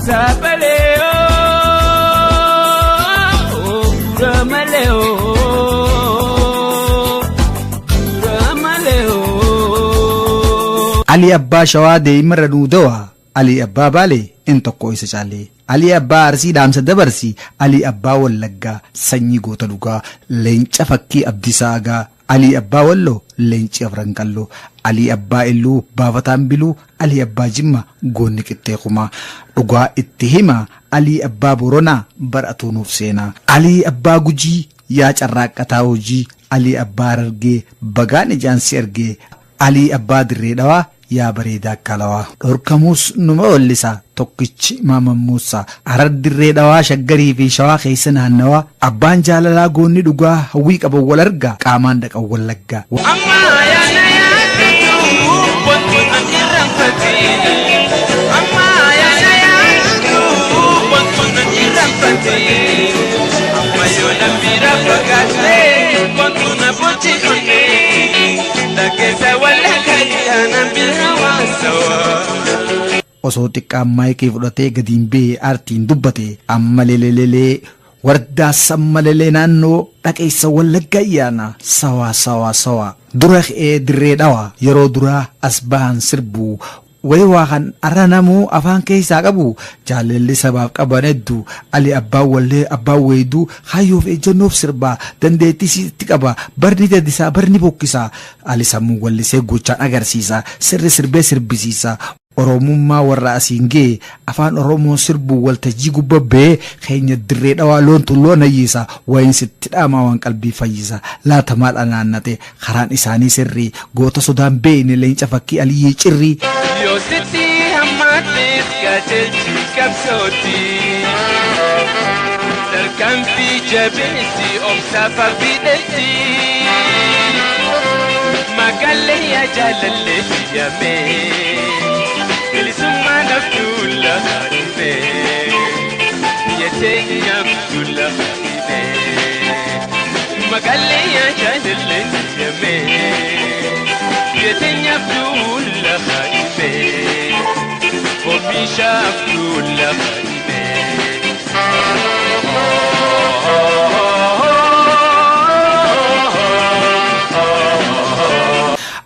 Sabaleo Ramaleo Ali Abbaa Shawaa deemirra nuudawa Ali Abbaa Baalee in tokko isa caalee Ali Abbaa Arsii dhaamsa dabarsi Ali Abbaa Wallaggaa sanyii goota dhugaa leenca fakkii Abdisaagaa Ali Abbaa Walloo leenci Afranqalloo Ali Abbaa Illuu baafataan biluu Ali Abbaa Jimma goonni qixxeequmaa dhugaa itti hima Ali Abbaa Boronaa bar'atuu nuuf seenaa Ali Abbaa Gujii yaa carraaqqataa hojii Ali Abbaa Harargee bagaan ijaansi argee Ali Abbaa Dirree Dhawaa yaa bareedaa kalawaa dhorkamuus numa ollisaa tokkichi maamammuusaa Harar Dirree Dhawaa Shaggarii fi Shawaa keessa naannawaa abbaan jaalalaa goonni dhugaa hawwii qaban wal argaa qaamaan dhaqan wallaggaa osoo xiqqaan maayikii fudhatee gadiin bee aartiin dubbate amma lelelee wardaa sammalelee naannoo dhaqeessa wallagga ayyaana sawa dura Dirree Dhawaa yeroo duraa as bahan sirbuu wayii kan arranamuu afaan keessaa qabu jaalalli sabaaf qaban hedduu Ali Abbaa Wallee Abbaa Weeduu hayyoof ejjennoof sirbaa dandeettii sitti qaba barni daddisaa barni bokkisaa Ali sammuu wallisee gochaan agarsiisa sirri sirbee sirbisiisa Oromummaa warra asiin gee afaan Oromoo sirbuu waltajjii gubbabbee keenya Dirree Dhawaa loontu loon ayyiisa wayin sitti dhaamaa waan qalbii fayyisa laata maal anaannate karaan isaanii sirrii goota sodaan beeyne leenca fakkii Aliyyii Cirrii Yo sitti hammaattis gajeelchi qabsooti Darkanfii jabeessi obsaa fardiidhetti Magaallee yaa jaalallee fiyyamee Bilisummaa naftuula haadhimee Biyyateenya naftuula haadhimee Magaallee yaa jaalallee fiyyamee Biyyateenya naftuula haadhimee Oomisha naftuula haadhimee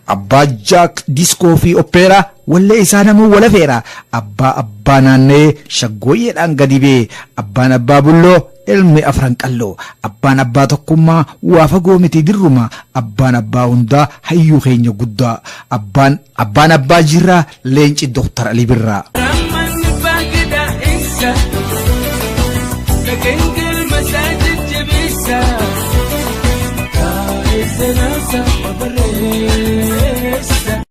Abbaa Jaak Diskoo fi Oppeeraa wallee isaa namuu wala feera abbaa naannee shaggooyyeedhaan gadi bee abbaan abbaa bulloo ilmi Afranqalloo abbaan abbaa tokkummaa waa fagoo miti dirruma abbaan abbaa hundaa hayyuu keenya guddaa abbaan abbaa jirraa leenci Dooktar Ali Birraa Masajid